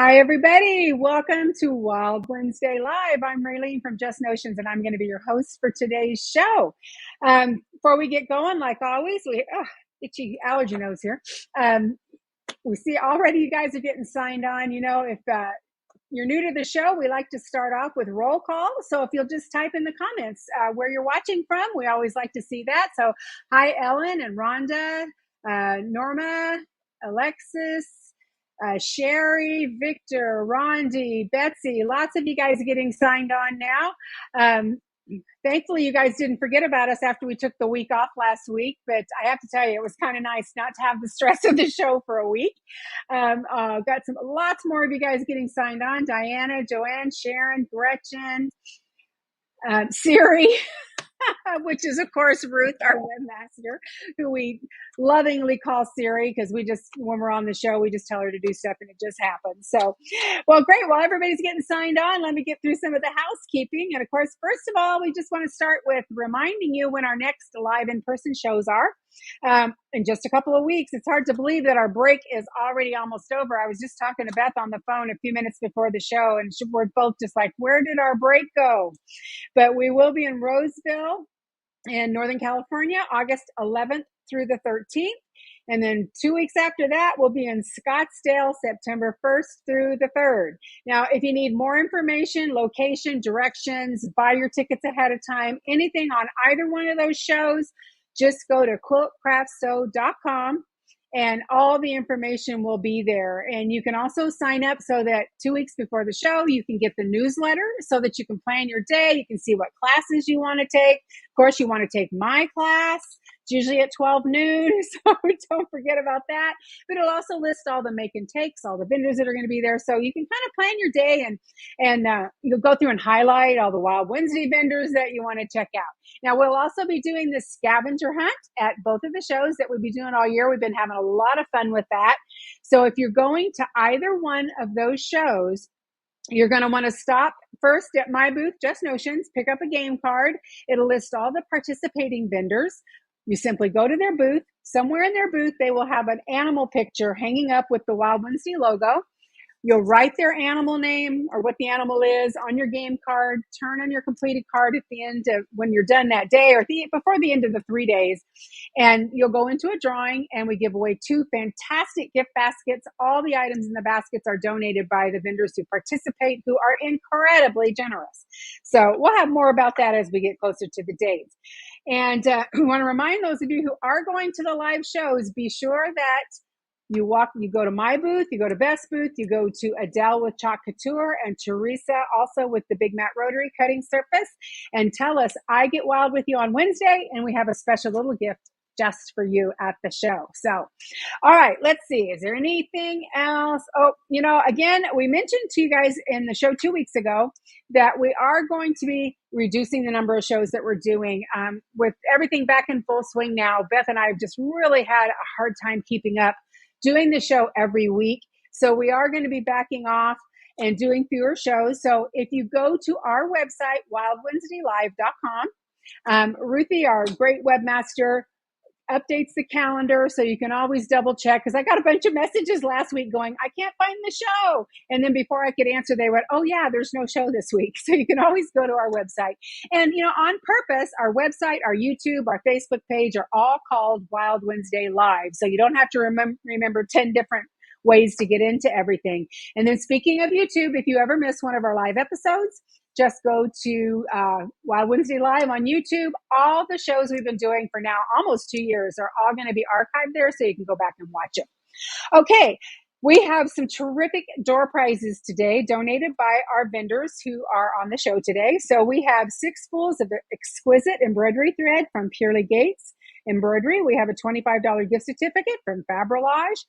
Hi, everybody. Welcome to Wild Wednesday Live. I'm Raylene from Just Notions, and I'm going to be your host for today's show. Before we get going, like always, itchy allergy nose here. We see already you guys are getting signed on. You know, if you're new to the show, we like to start off with roll call. So if you'll just type in the comments where you're watching from, we always like to see that. So hi, Ellen and Rhonda, Norma, Alexis, Sherry, Victor, Rondi, Betsy, lots of you guys getting signed on now. Thankfully, you guys didn't forget about us after we took the week off last week, but I have to tell you, it was kind of nice not to have the stress of the show for a week. Got lots more of you guys getting signed on. Diana, Joanne, Sharon, Gretchen, Siri, which is, of course, Ruth, our webmaster, who we lovingly call Siri because when we're on the show, we just tell her to do stuff and it just happens. So, well, great. While everybody's getting signed on, let me get through some of the housekeeping. And of course, first of all, we just want to start with reminding you when our next live in-person shows are. In just a couple of weeks. It's hard to believe that our break is already almost over. I was just talking to Beth on the phone a few minutes before the show, and we're both just like, where did our break go? But we will be in Roseville in Northern California, August 11th through the 13th. And then 2 weeks after that, we'll be in Scottsdale, September 1st through the 3rd. Now, if you need more information, location, directions, buy your tickets ahead of time, anything on either one of those shows, just go to quiltcraftsew.com and all the information will be there. And you can also sign up so that 2 weeks before the show, you can get the newsletter so that you can plan your day. You can see what classes you want to take. Of course, you want to take my class. It's usually at 12 noon, so don't forget about that. But it'll also list all the make and takes, all the vendors that are going to be there. So you can kind of plan your day and you'll go through and highlight all the Wild Wednesday vendors that you want to check out. Now, we'll also be doing the scavenger hunt at both of the shows that we'll be doing all year. We've been having a lot of fun with that. So if you're going to either one of those shows, you're going to want to stop first at my booth, Just Notions, pick up a game card. It'll list all the participating vendors. You simply go to their booth. Somewhere in their booth, they will have an animal picture hanging up with the Wild Wednesday logo. You'll write their animal name or what the animal is on your game card, turn on your completed card at the end of when you're done that day or before the end of the 3 days. And you'll go into a drawing and we give away 2 fantastic gift baskets. All the items in the baskets are donated by the vendors who participate, who are incredibly generous. So we'll have more about that as we get closer to the dates. And I want to remind those of you who are going to the live shows, be sure that you go to my booth, you go to Beth's booth, you go to Adele with Chalk Couture and Teresa also with the Big Mat Rotary Cutting Surface, and tell us, I get wild with you on Wednesday, and we have a special little gift just for you at the show. So, all right, let's see. Is there anything else? Oh, again, we mentioned to you guys in the show 2 weeks ago that we are going to be reducing the number of shows that we're doing. With everything back in full swing now, Beth and I have just really had a hard time keeping up doing the show every week. So we are going to be backing off and doing fewer shows. So if you go to our website, wildwednesdaylive.com, Ruthie, our great webmaster, updates the calendar so you can always double check, because I got a bunch of messages last week going, I can't find the show. And then before I could answer, they went, oh yeah, there's no show this week. So you can always go to our website. And, on purpose, our website, our YouTube, our Facebook page are all called Wild Wednesday Live. So you don't have to remember 10 different ways to get into everything. And then speaking of YouTube, if you ever miss one of our live episodes, just go to Wild Wednesday Live on YouTube. All the shows we've been doing for now almost 2 years are all going to be archived there, so you can go back and watch them. Okay, we have some terrific door prizes today donated by our vendors who are on the show today. So we have 6 spools of exquisite embroidery thread from Purely Gates Embroidery. We have a $25 gift certificate from Fabrollage.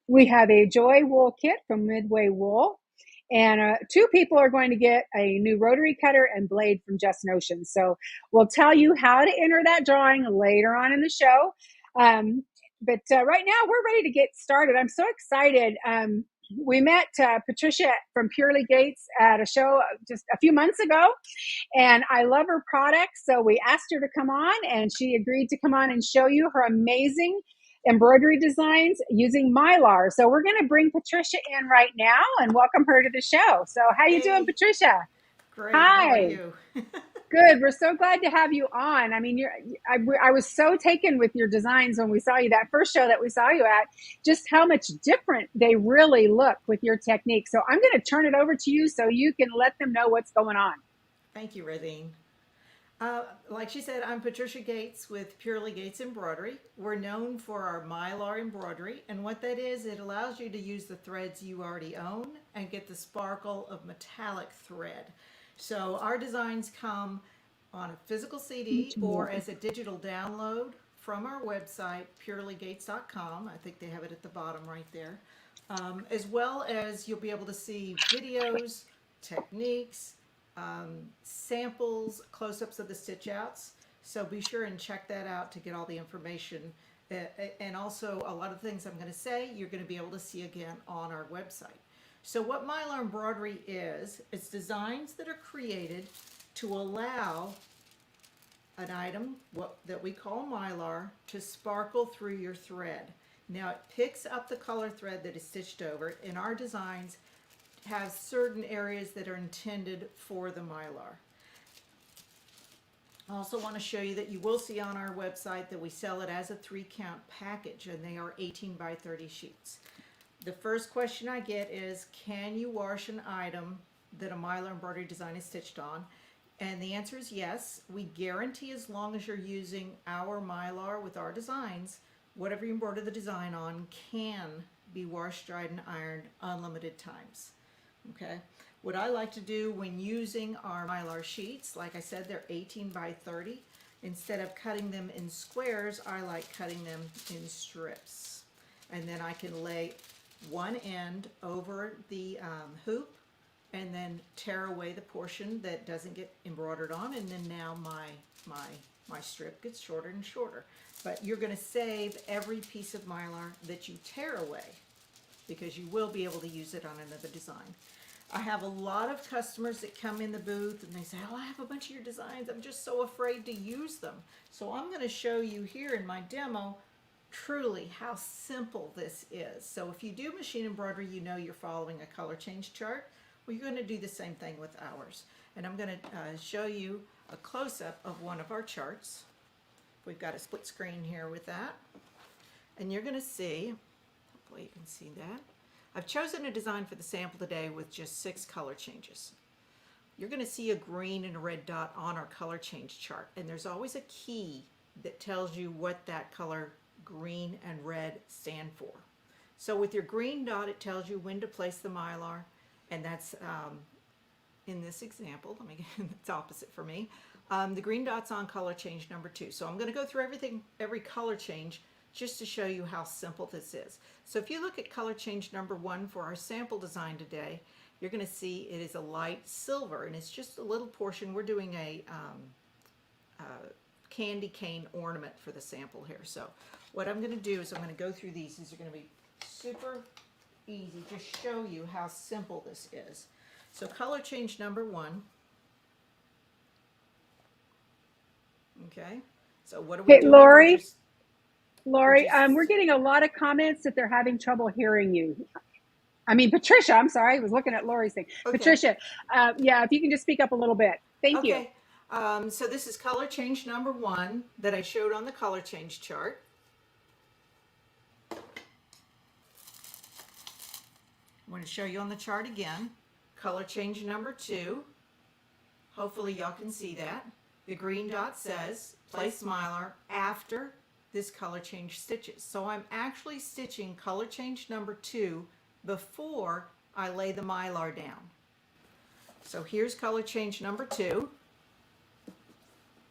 We have a Joy Wool kit from Midway Wool. And 2 people are going to get a new rotary cutter and blade from Just Notions. So we'll tell you how to enter that drawing later on in the show. But right now we're ready to get started. I'm so excited. We met Patricia from Purely Gates at a show just a few months ago, and I love her products. So we asked her to come on, and she agreed to come on and show you her amazing embroidery designs using Mylar. So we're going to bring Patricia in right now and welcome her to the show. So how you doing, Hey, Patricia? great. How are Hi. you? Good. We're so glad to have you on. I mean, I was so taken with your designs when we saw you that first show that we saw you at, just how much different they really look with your technique. So I'm going to turn it over to you so you can let them know what's going on. Thank you, Radine. Like she said, I'm Patricia Gates with Purely Gates Embroidery. We're known for our Mylar Embroidery, and what that is, it allows you to use the threads you already own and get the sparkle of metallic thread. So our designs come on a physical CD or as a digital download from our website, purelygates.com. I think they have it at the bottom right there. As well as you'll be able to see videos, techniques, samples, close-ups of the stitch outs. So be sure and check that out to get all the information. And also a lot of things I'm going to say, you're going to be able to see again on our website. So what Mylar Embroidery is, it's designs that are created to allow an item that we call Mylar to sparkle through your thread. Now it picks up the color thread that is stitched over it, and our designs have certain areas that are intended for the Mylar. I also want to show you that you will see on our website that we sell it as a 3-count package, and they are 18 by 30 sheets. The first question I get is, can you wash an item that a Mylar embroidery design is stitched on? And the answer is yes. We guarantee as long as you're using our Mylar with our designs, whatever you embroider the design on can be washed, dried, and ironed unlimited times. Okay. What I like to do when using our Mylar sheets, like I said, they're 18 by 30. Instead of cutting them in squares, I like cutting them in strips. And then I can lay one end over the hoop and then tear away the portion that doesn't get embroidered on, and then now my strip gets shorter and shorter. But you're going to save every piece of Mylar that you tear away because you will be able to use it on another design. I have a lot of customers that come in the booth and they say, oh, I have a bunch of your designs, I'm just so afraid to use them. So I'm going to show you here in my demo truly how simple this is. So if you do machine embroidery, you know you're following a color change chart. Well, you're going to do the same thing with ours. And I'm going to show you a close-up of one of our charts. We've got a split screen here with that. And you're going to see, hopefully you can see that. I've chosen a design for the sample today with just 6 color changes. You're going to see a green and a red dot on our color change chart. And there's always a key that tells you what that color green and red stand for. So with your green dot, it tells you when to place the Mylar. And that's in this example, it's opposite for me. The green dot's on color change number 2. So I'm going to go through every color change just to show you how simple this is. So if you look at color change number 1 for our sample design today, you're going to see it is a light silver, and it's just a little portion. We're doing a candy cane ornament for the sample here. So what I'm going to do is I'm going to go through these. These are going to be super easy, just show you how simple this is. So color change number 1. Okay, so what are we doing? Lori, we're just getting a lot of comments that they're having trouble hearing you. I mean, Patricia, I'm sorry, I was looking at Lori's thing. okay. Patricia, yeah, if you can just speak up a little bit. Thank you. So this is color change number 1 that I showed on the color change chart. I'm going to show you on the chart again. Color change number 2. Hopefully y'all can see that. The green dot says place Mylar after this color change stitches. So I'm actually stitching color change number 2 before I lay the Mylar down. So here's color change number 2.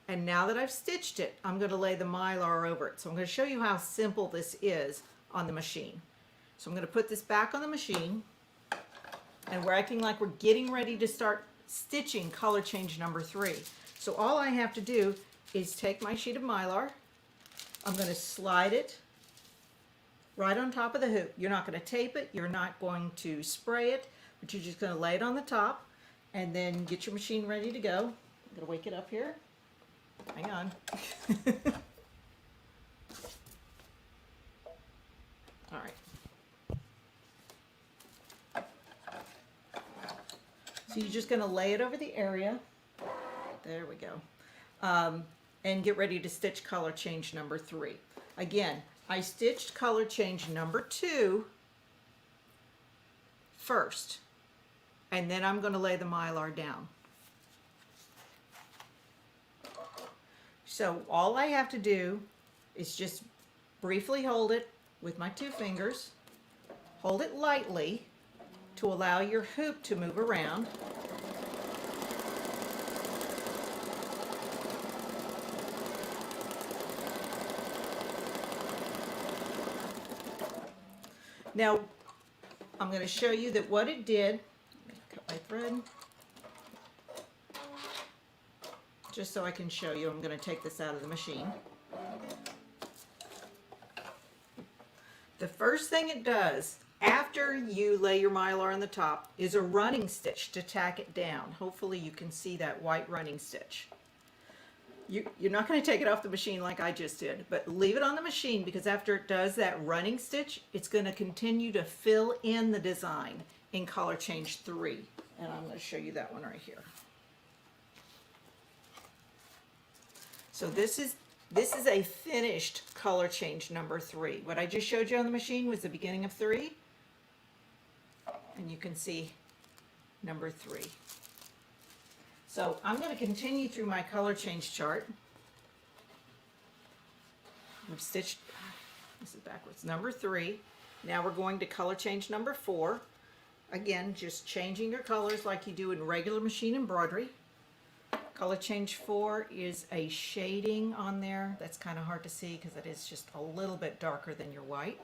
And now that I've stitched it, I'm going to lay the Mylar over it. So I'm going to show you how simple this is on the machine. So I'm going to put this back on the machine, and we're acting like we're getting ready to start stitching color change number 3. So all I have to do is take my sheet of Mylar. I'm going to slide it right on top of the hoop. You're not going to tape it, you're not going to spray it, but you're just going to lay it on the top and then get your machine ready to go. I'm going to wake it up here. Hang on. All right. So you're just going to lay it over the area. There we go. And get ready to stitch color change number 3. Again, I stitched color change number 2 first, and then I'm going to lay the Mylar down. So all I have to do is just briefly hold it with my 2 fingers, hold it lightly to allow your hoop to move around. Now, I'm going to show you that what it did, let me cut my thread, just so I can show you. I'm going to take this out of the machine. The first thing it does after you lay your Mylar on the top is a running stitch to tack it down. Hopefully you can see that white running stitch. You're not going to take it off the machine like I just did, but leave it on the machine, because after it does that running stitch, it's going to continue to fill in the design in color change 3. And I'm going to show you that one right here. So this is a finished color change number 3. What I just showed you on the machine was the beginning of 3. And you can see number 3. So I'm going to continue through my color change chart. We've stitched, this is backwards, number 3. Now we're going to color change number 4. Again, just changing your colors like you do in regular machine embroidery. Color change 4 is a shading on there. That's kind of hard to see because it is just a little bit darker than your white.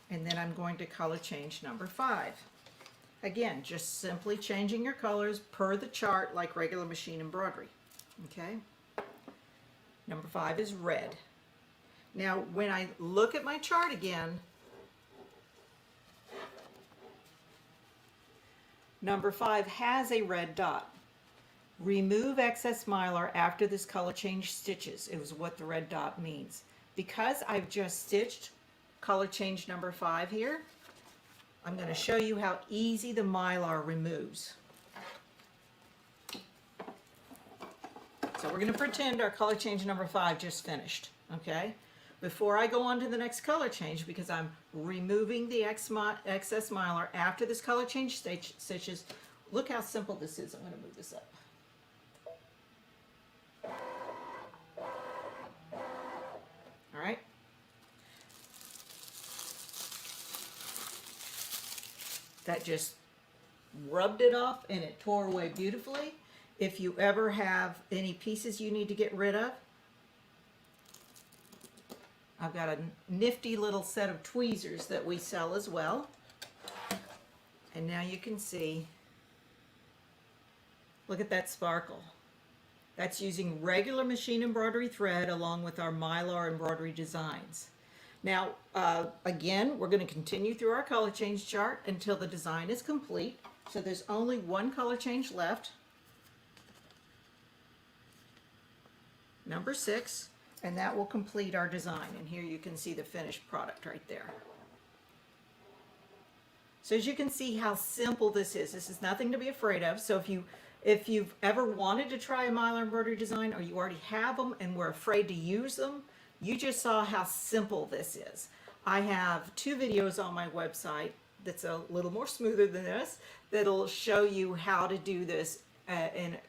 And then I'm going to color change number 5. Again, just simply changing your colors per the chart like regular machine embroidery. Okay? Number 5 is red. Now, when I look at my chart again, number 5 has a red dot. Remove excess Mylar after this color change stitches. It was what the red dot means. Because I've just stitched color change number 5 here, I'm going to show you how easy the Mylar removes. So we're going to pretend our color change number 5 just finished, okay? Before I go on to the next color change, because I'm removing the excess Mylar after this color change stitches, look how simple this is. I'm going to move this up. All right. That just rubbed it off and it tore away beautifully. If you ever have any pieces you need to get rid of, I've got a nifty little set of tweezers that we sell as well. And now you can see, look at that sparkle. That's using regular machine embroidery thread along with our Mylar Embroidery designs. Now, again, we're going to continue through our color change chart until the design is complete. So there's only one color change left, number 6, and that will complete our design. And here you can see the finished product right there. So as you can see how simple this is nothing to be afraid of. So if you've ever wanted to try a Mylar embroidery design, or you already have them and were afraid to use them, you just saw how simple this is. I have 2 videos on my website that's a little more smoother than this that'll show you how to do this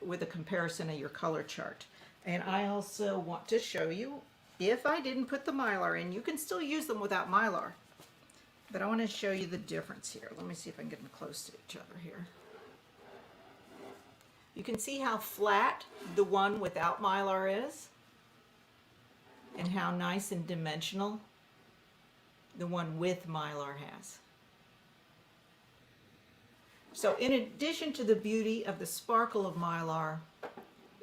with a comparison of your color chart. And I also want to show you, if I didn't put the Mylar in, you can still use them without Mylar. But I want to show you the difference here. Let me see if I can get them close to each other here. You can see how flat the one without Mylar is, and how nice and dimensional the one with Mylar has. So in addition to the beauty of the sparkle of Mylar,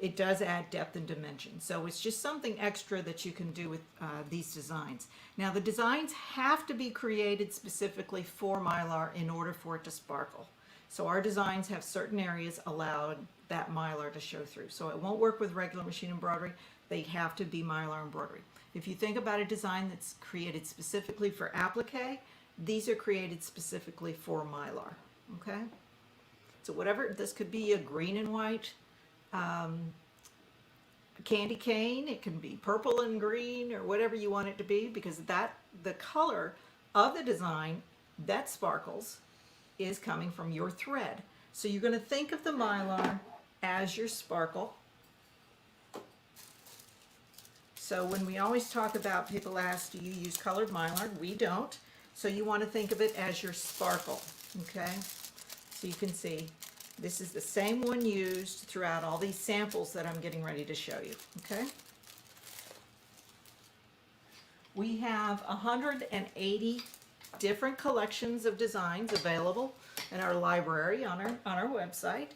it does add depth and dimension. So it's just something extra that you can do with these designs. Now the designs have to be created specifically for Mylar in order for it to sparkle. So our designs have certain areas allowed that Mylar to show through. So it won't work with regular machine embroidery. They have to be Mylar embroidery. If you think about a design that's created specifically for applique, these are created specifically for Mylar, okay? So whatever, this could be a green and white candy cane, it can be purple and green or whatever you want it to be, because that the color of the design that sparkles is coming from your thread. So you're going to think of the Mylar as your sparkle. So when we always talk about, people ask, do you use colored Mylar? We don't. So you want to think of it as your sparkle, okay? So you can see this is the same one used throughout all these samples that I'm getting ready to show you, okay? We have 180 different collections of designs available in our library on our website.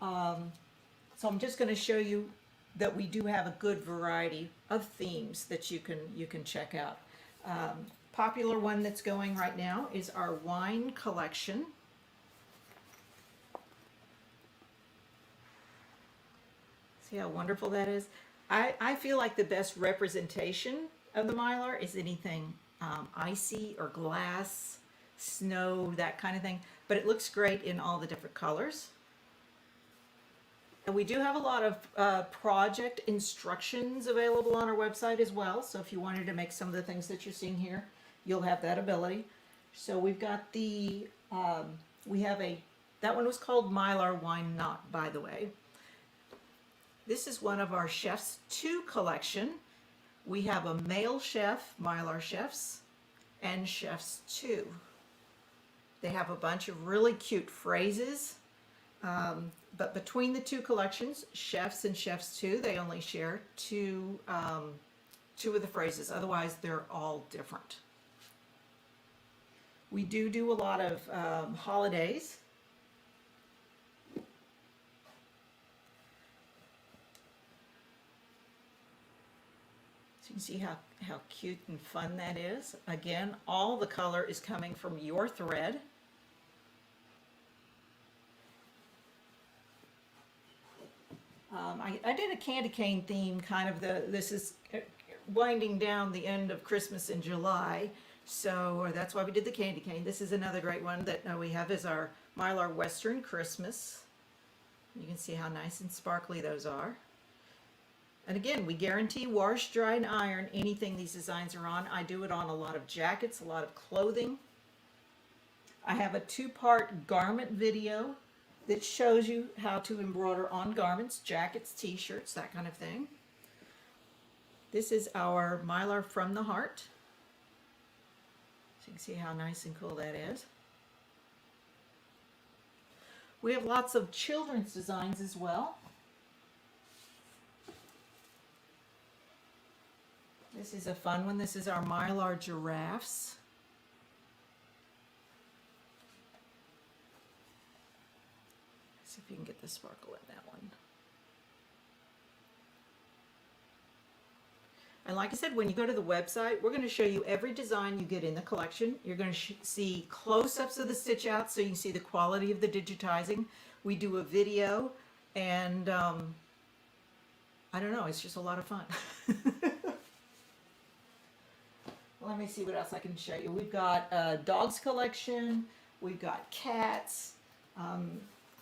So I'm just going to show you that we do have a good variety of themes that you can check out. Popular one that's going right now is our wine collection. See how wonderful that is? I feel like the best representation of the Mylar is anything icy or glass, snow, that kind of thing. But it looks great in all the different colors. And we do have a lot of project instructions available on our website as well. So if you wanted to make some of the things that you're seeing here, you'll have that ability. So we've got the, that one was called Mylar Wine Knot, by the way. This is one of our Chef's 2 collection. We have a male chef, Mylar Chefs, and Chef's 2. They have a bunch of really cute phrases. But between the 2 collections, Chefs and Chef's 2, they only share two of the phrases. Otherwise, they're all different. We do a lot of holidays. So you can see how cute and fun that is. Again, all the color is coming from your thread. I did a candy cane theme, kind of this is winding down the end of Christmas in July, so that's why we did the candy cane. This is another great one that we have is our Mylar Western Christmas. You can see how nice and sparkly those are. And again, we guarantee wash, dry, and iron anything these designs are on. I do it on a lot of jackets, a lot of clothing. I have a 2-part garment video that shows you how to embroider on garments, jackets, t-shirts, that kind of thing. This is our Mylar from the Heart. So you can see how nice and cool that is. We have lots of children's designs as well. This is a fun one. This is our Mylar Giraffes. See if you can get the sparkle in that one. And like I said, when you go to the website, we're going to show you every design you get in the collection. You're going to see close-ups of the stitch out so you can see the quality of the digitizing. We do a video, and I don't know, it's just a lot of fun. Let me see what else I can show you. We've got a dogs collection. We've got cats.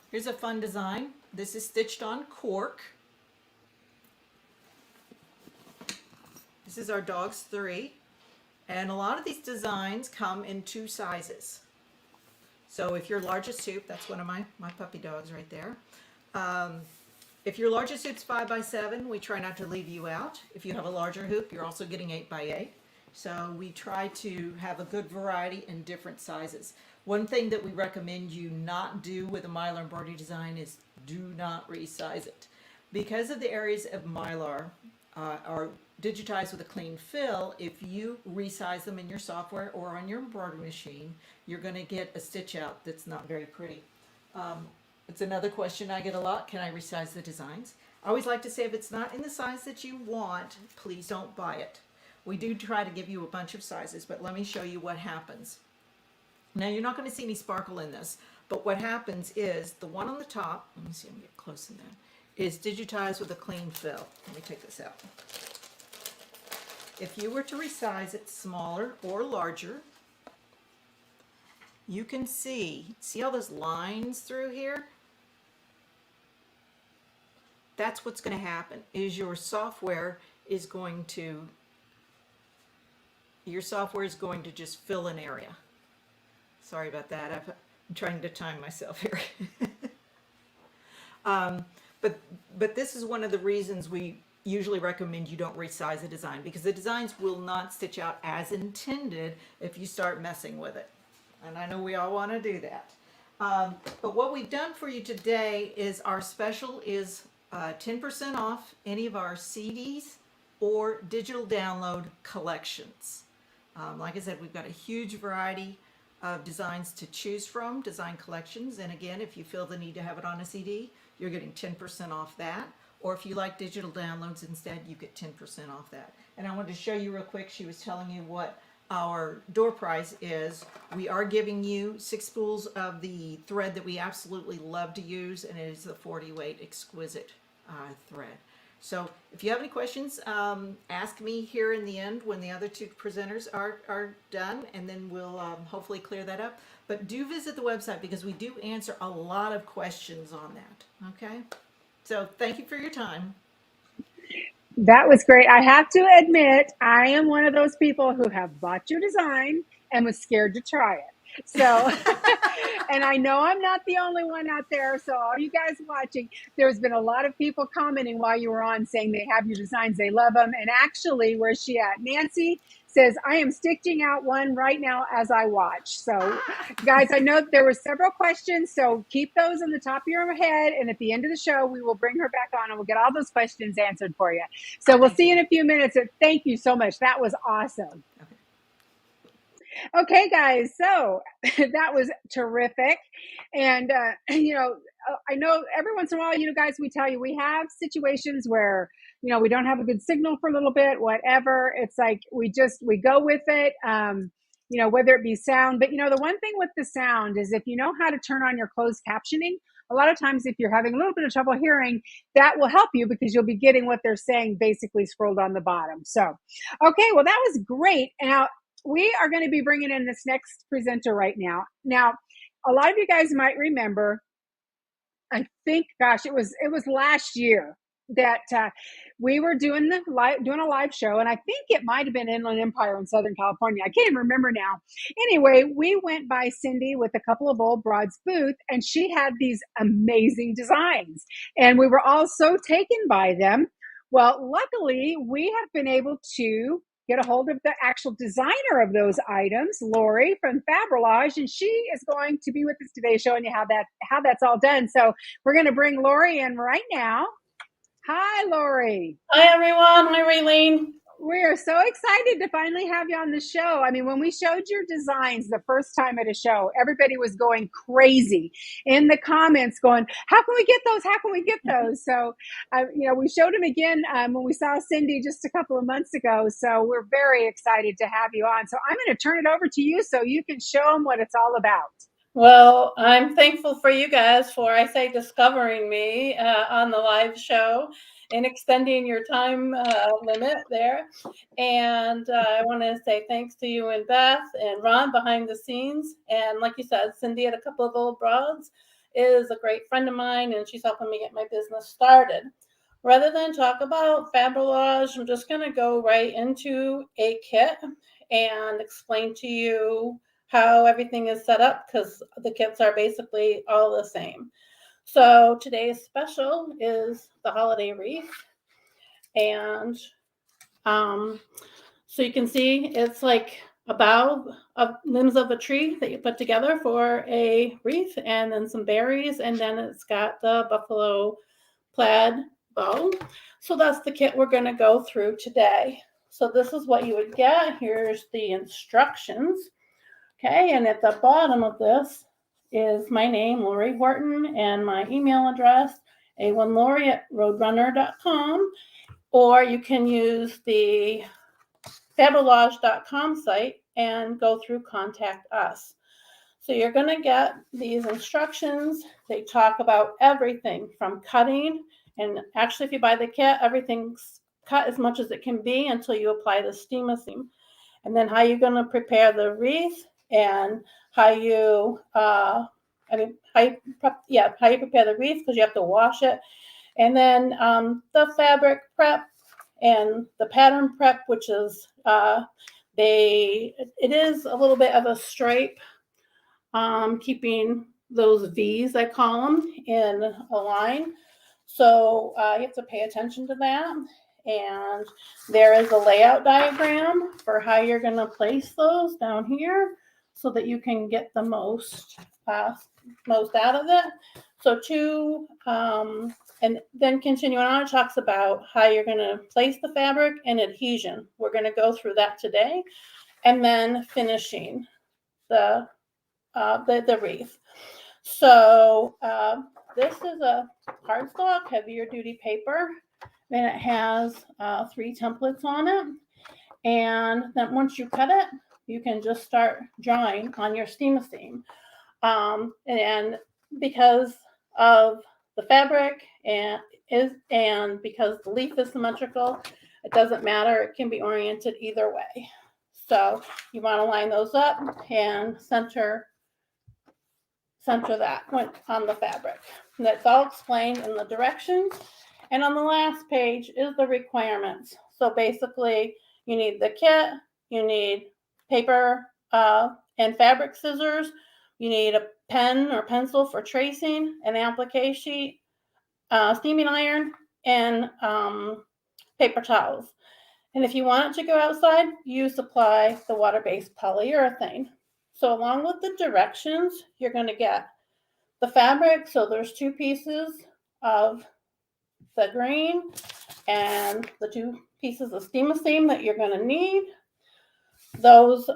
Here's a fun design. This is stitched on cork. This is our Dogs 3. And a lot of these designs come in 2 sizes. So if your largest hoop, that's one of my puppy dogs right there. If your largest hoop's 5x7, we try not to leave you out. If you have a larger hoop, you're also getting 8x8. So we try to have a good variety in different sizes. One thing that we recommend you not do with a Mylar embroidery design is do not resize it. Because of the areas of Mylar are digitized with a clean fill, if you resize them in your software or on your embroidery machine, you're going to get a stitch out that's not very pretty. It's another question I get a lot, can I resize the designs? I always like to say if it's not in the size that you want, please don't buy it. We do try to give you a bunch of sizes, but let me show you what happens. Now you're not going to see any sparkle in this, but what happens is the one on the top, let me see, I'm going to get close in that, is digitized with a clean fill. Let me take this out. If you were to resize it smaller or larger, you can see all those lines through here? That's what's going to happen, is your software is going to just fill an area. Sorry about that. I'm trying to time myself here. But this is one of the reasons we usually recommend you don't resize a design, because the designs will not stitch out as intended if you start messing with it. And I know we all want to do that. But what we've done for you today is our special is 10% off any of our CDs or digital download collections. Like I said, we've got a huge variety of designs to choose from, design collections. And again, if you feel the need to have it on a CD, you're getting 10% off that. Or if you like digital downloads instead, you get 10% off that. And I wanted to show you real quick, she was telling you what our door prize is. We are giving you 6 spools of the thread that we absolutely love to use, and it is the 40 weight exquisite thread. So if you have any questions, ask me here in the end when the other 2 presenters are done, and then we'll hopefully clear that up. But do visit the website, because we do answer a lot of questions on that. Okay? So thank you for your time. That was great. I have to admit, I am one of those people who have bought your design and was scared to try it. So, and I know I'm not the only one out there. So all you guys watching, there's been a lot of people commenting while you were on saying they have your designs, they love them. And actually, where's she at? Nancy says, I am stitching out one right now as I watch. So guys, I know there were several questions, so keep those in the top of your head. And at the end of the show, we will bring her back on and we'll get all those questions answered for you. So we'll see you in a few minutes. Thank you so much. That was awesome. Okay, guys, so that was terrific. And, I know every once in a while, guys, we tell you we have situations where, we don't have a good signal for a little bit, whatever. It's like we go with it, whether it be sound. But, the one thing with the sound is if you know how to turn on your closed captioning, a lot of times if you're having a little bit of trouble hearing, that will help you because you'll be getting what they're saying basically scrolled on the bottom. So, okay, well, that was great. Now, we are going to be bringing in this next presenter right now. Now, a lot of you guys might remember, I think, gosh, it was last year that we were doing a live show, and I think it might have been Inland Empire in Southern California. I can't even remember now. Anyway, we went by Cindy with a couple of old broads booth, and she had these amazing designs, and we were all so taken by them. Well, luckily, we have been able to get a hold of the actual designer of those items, Lori from Fabrollage, and she is going to be with us today showing you how that's all done. So we're going to bring Lori in right now. Hi, Lori. Hi, everyone. Hi, Raylene. We are so excited to finally have you on the show. I mean, when we showed your designs the first time at a show, everybody was going crazy in the comments going, how can we get those? How can we get those? So, we showed them again when we saw Cindy just a couple of months ago. So we're very excited to have you on. So I'm going to turn it over to you so you can show them what it's all about. Well, I'm thankful for you guys for, I say, discovering me on the live show and extending your time limit there. And I want to say thanks to you and Beth and Ron behind the scenes. And like you said, Cindy at a couple of old broads is a great friend of mine, and she's helping me get my business started. Rather than talk about Fabrollage, I'm just going to go right into a kit and explain to you how everything is set up, because the kits are basically all the same. So today's special is the holiday wreath. And so you can see it's like a bough of limbs of a tree that you put together for a wreath, and then some berries, and then it's got the buffalo plaid bow. So that's the kit we're going to go through today. So this is what you would get. Here's the instructions. Okay, and at the bottom of this is my name, Lori Horton, and my email address, a1lori@roadrunner.com, or you can use the fabrollage.com site and go through Contact Us. So you're going to get these instructions. They talk about everything from cutting, and actually if you buy the kit, everything's cut as much as it can be until you apply the steamer seam. And then how you're going to prepare the wreath, and how you how you prepare the wreath, because you have to wash it. And then the fabric prep and the pattern prep, which is it is a little bit of a stripe, keeping those V's, I call them, in a line. So you have to pay attention to that. And there is a layout diagram for how you're going to place those down here so that you can get the most out of it. So and then continuing on, it talks about how you're going to place the fabric and adhesion. We're going to go through that today, and then finishing the wreath. So this is a cardstock, heavier duty paper, and it has 3 templates on it. And then once you cut it, you can just start drawing on your steamer seam. And because of the fabric and because the leaf is symmetrical, it doesn't matter. It can be oriented either way. So you want to line those up and center that on the fabric. And that's all explained in the directions. And on the last page is the requirements. So basically, you need the kit, you need paper and fabric scissors, you need a pen or pencil for tracing, an applique sheet, steaming iron, and paper towels. And if you want it to go outside, you supply the water-based polyurethane. So along with the directions, you're going to get the fabric. So there's 2 pieces of the grain and the 2 pieces of steamer seam that you're going to need. Those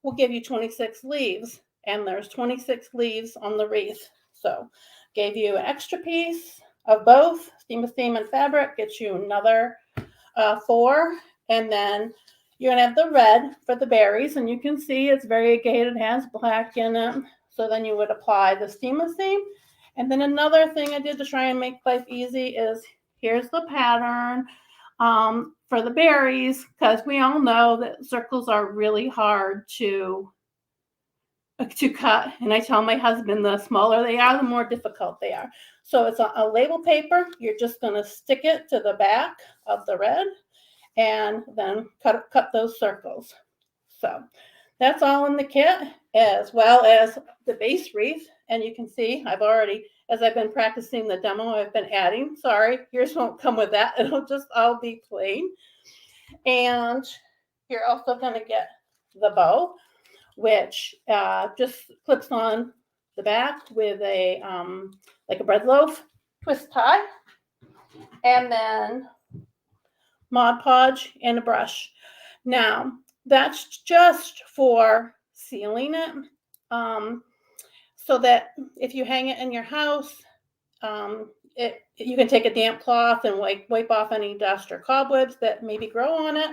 will give you 26 leaves, and there's 26 leaves on the wreath. So gave you an extra piece of both steamer seam and fabric, gets you another 4. And then you're going to have the red for the berries, and you can see it's variegated, it has black in it. So then you would apply the steamer seam. And then another thing I did to try and make life easy is here's the pattern for the berries, because we all know that circles are really hard to cut. And I tell my husband the smaller they are, the more difficult they are. So it's a label paper. You're just going to stick it to the back of the red and then cut those circles. So that's all in the kit, as well as the base wreath. And you can see I've already, as I've been practicing the demo, I've been adding. Sorry, yours won't come with that. It'll just all be plain. And you're also going to get the bow, which just clips on the back with a like a bread loaf twist tie, and then Mod Podge and a brush. Now that's just for sealing it, so that if you hang it in your house, you can take a damp cloth and wipe off any dust or cobwebs that maybe grow on it.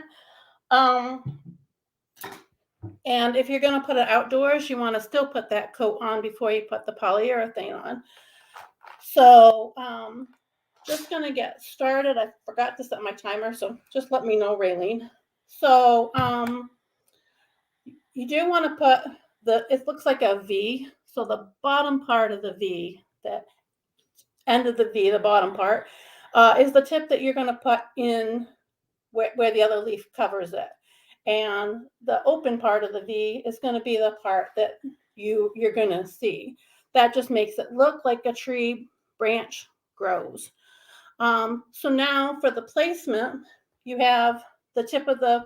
And if you're going to put it outdoors, you want to still put that coat on before you put the polyurethane on. So just going to get started. I forgot to set my timer, so just let me know, Raylene. So you do want to put it looks like a V. So the bottom part of the V, that end of the V, the bottom part, is the tip that you're going to put in where the other leaf covers it. And the open part of the V is going to be the part that you're going to see. That just makes it look like a tree branch grows. So now for the placement, you have the tip of the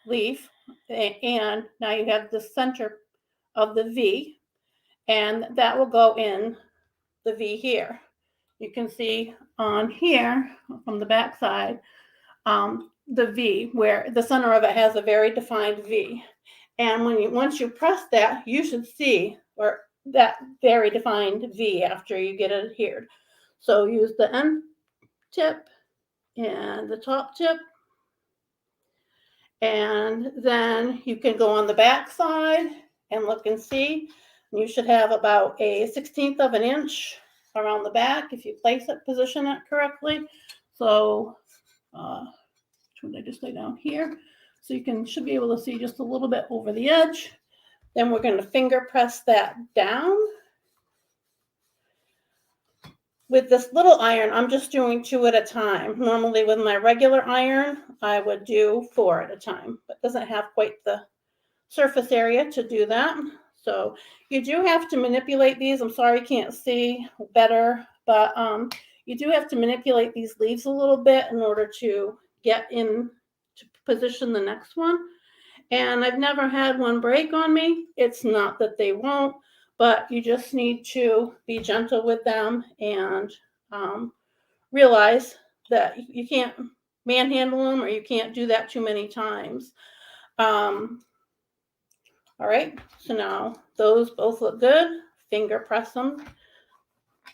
leaf, and now you have the center of the V, and that will go in the V here. You can see on here from the back side, the V, where the center of it has a very defined V. And once you press that, you should see that very defined V after you get it adhered. So use the end tip and the top tip, and then you can go on the back side and look and see. You should have about a 1/16 of an inch around the back if you position it correctly. So which one did I just lay down here? So you should be able to see just a little bit over the edge. Then we're going to finger press that down. With this little iron, I'm just doing 2 at a time. Normally with my regular iron, I would do 4 at a time, but doesn't have quite the surface area to do that. So you do have to manipulate these. I'm sorry you can't see better, but you do have to manipulate these leaves a little bit in order to get in to position the next one. And I've never had one break on me. It's not that they won't, but you just need to be gentle with them and realize that you can't manhandle them, or you can't do that too many times. All right, so now those both look good. Finger press them,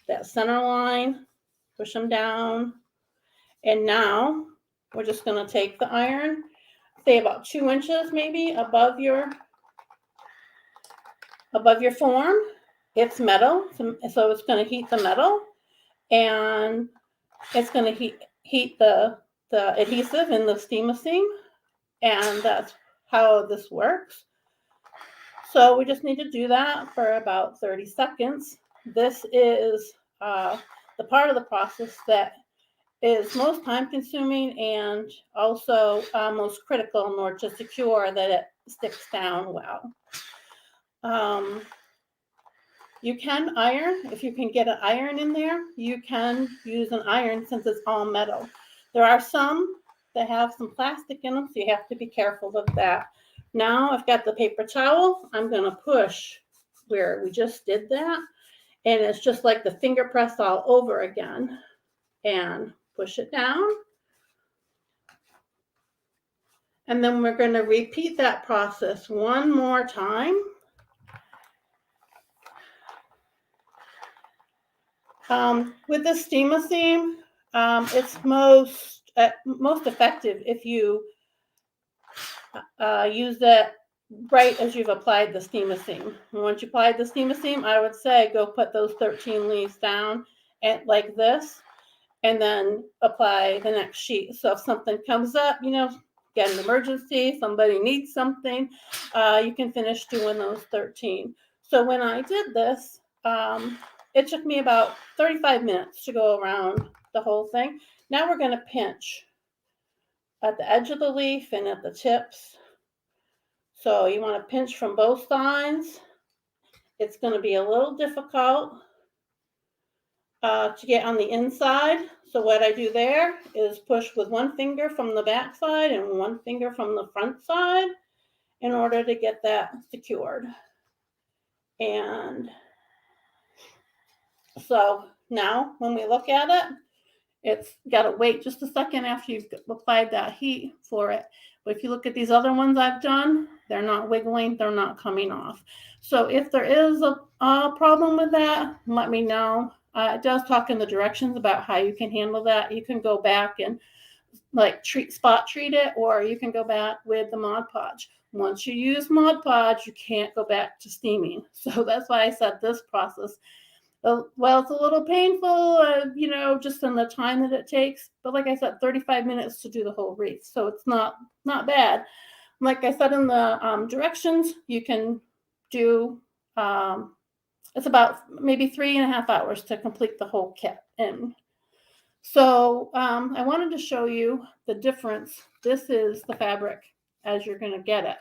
that center line, push them down. And now we're just going to take the iron, say about 2 inches maybe above your form. It's metal, so it's going to heat the metal, and it's going to heat the adhesive in the steam-a-seam, and that's how this works. So we just need to do that for about 30 seconds. This is the part of the process that is most time consuming and also most critical in order to secure that it sticks down well. You can iron. If you can get an iron in there, you can use an iron since it's all metal. There are some that have some plastic in them, so you have to be careful of that. Now I've got the paper towel. I'm going to push where we just did that, and it's just like the finger press all over again, and push it down. And then we're going to repeat that process one more time. With the steam-a-seam, it's most effective if you use it right as you've applied the steam-a-seam. And once you applied the steam-a-seam, I would say go put those 13 leaves down like this, and then apply the next sheet. So if something comes up, get an emergency, somebody needs something, you can finish doing those 13. So when I did this, it took me about 35 minutes to go around the whole thing. Now we're going to pinch at the edge of the leaf and at the tips. So you want to pinch from both sides. It's going to be a little difficult to get on the inside. So what I do there is push with one finger from the back side and one finger from the front side in order to get that secured. And so now when we look at it, it's got to wait just a second after you've applied that heat for it. But if you look at these other ones I've done, they're not wiggling, they're not coming off. So if there is a problem with that, let me know. It does talk in the directions about how you can handle that. You can go back and spot treat it, or you can go back with the Mod Podge. Once you use Mod Podge, you can't go back to steaming. So that's why I said this process, well, it's a little painful, just in the time that it takes. But like I said, 35 minutes to do the whole wreath. So it's not bad. Like I said in the directions, you can do, it's about maybe 3.5 hours to complete the whole kit. And so I wanted to show you the difference. This is the fabric as you're going to get it.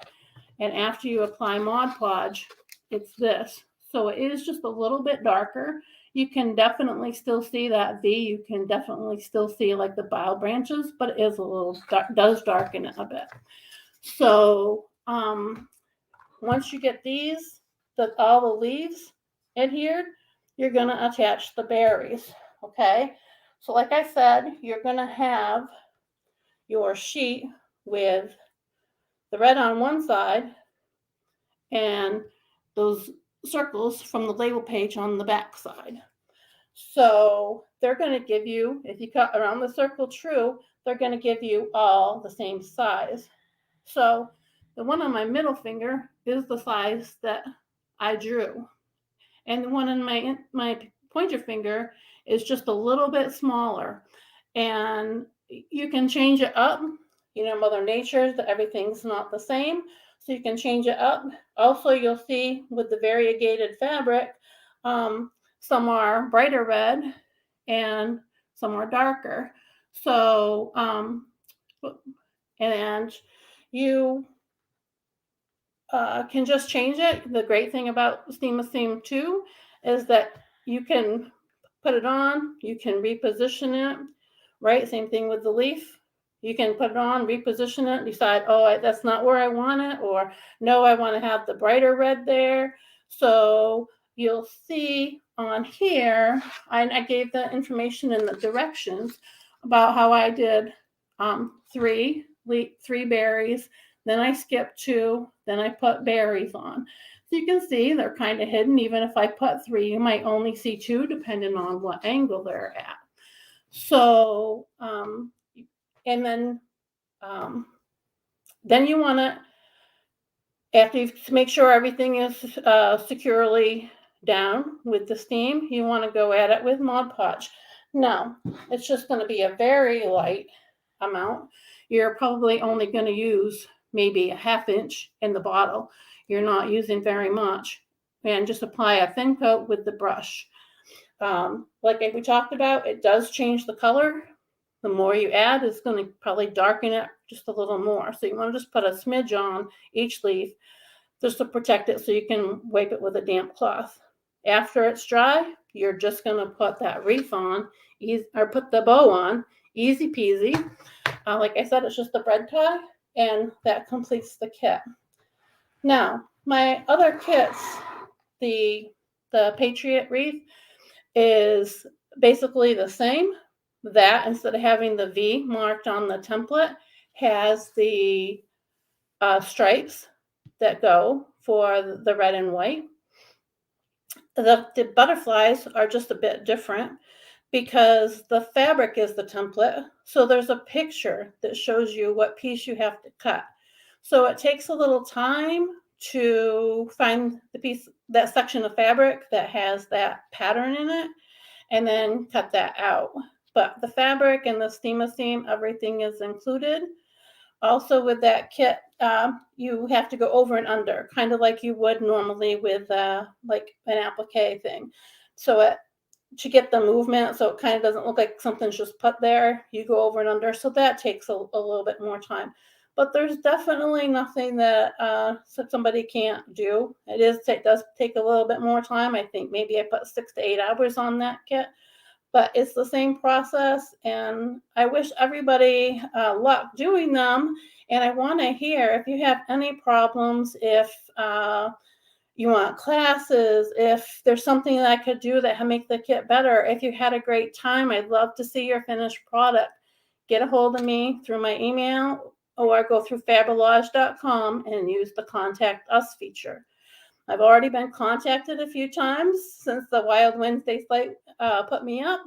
And after you apply Mod Podge, it's this. So it is just a little bit darker. You can definitely still see that V. You can definitely still see like the bough branches, but it is a little, does darken it a bit. So once you get these, all the leaves adhered, you're going to attach the berries. Okay. So like I said, you're going to have your sheet with the red on one side and those circles from the label page on the back side. So they're going to give you, if you cut around the circle true, they're going to give you all the same size. So the one on my middle finger is the size that I drew. And the one on my pointer finger is just a little bit smaller. And you can change it up. Mother Nature, everything's not the same, so you can change it up. Also, you'll see with the variegated fabric, some are brighter red and some are darker. So, and you can just change it. The great thing about Steam of Theme 2 is that you can put it on, you can reposition it, right? Same thing with the leaf. You can put it on, reposition it, decide, oh, that's not where I want it, or no, I want to have the brighter red there. So you'll see on here, I gave the information in the directions about how I did three berries, then I skipped 2, then I put berries on. So you can see they're kind of hidden. Even if I put 3, you might only see 2 depending on what angle they're at. So, and then you want to, after you make sure everything is securely down with the steam, you want to go at it with Mod Podge. Now, it's just going to be a very light amount. You're probably only going to use maybe a 1/2 inch in the bottle. You're not using very much. And just apply a thin coat with the brush. Like we talked about, it does change the color. The more you add, it's going to probably darken it just a little more. So you want to just put a smidge on each leaf just to protect it so you can wipe it with a damp cloth. After it's dry, you're just going to put that wreath on, or put the bow on, easy peasy. Like I said, it's just a bread tie, and that completes the kit. Now, my other kits, the Patriot wreath, is basically the same. That, instead of having the V marked on the template, has the stripes that go for the red and white. The butterflies are just a bit different because the fabric is the template. So there's a picture that shows you what piece you have to cut. So it takes a little time to find the piece, that section of fabric that has that pattern in it, and then cut that out. But the fabric and the Steam of Theme, everything is included. Also with that kit, you have to go over and under, kind of like you would normally with like an applique thing. So to get the movement, so it kind of doesn't look like something's just put there, you go over and under. So that takes a little bit more time. But there's definitely nothing that somebody can't do. It does take a little bit more time. I think maybe I put 6 to 8 hours on that kit. But it's the same process, and I wish everybody luck doing them. And I want to hear if you have any problems, if you want classes, if there's something that I could do that make the kit better. If you had a great time, I'd love to see your finished product. Get a hold of me through my email or go through Fabrollage.com and use the Contact Us feature. I've already been contacted a few times since the Wild Wednesday site put me up,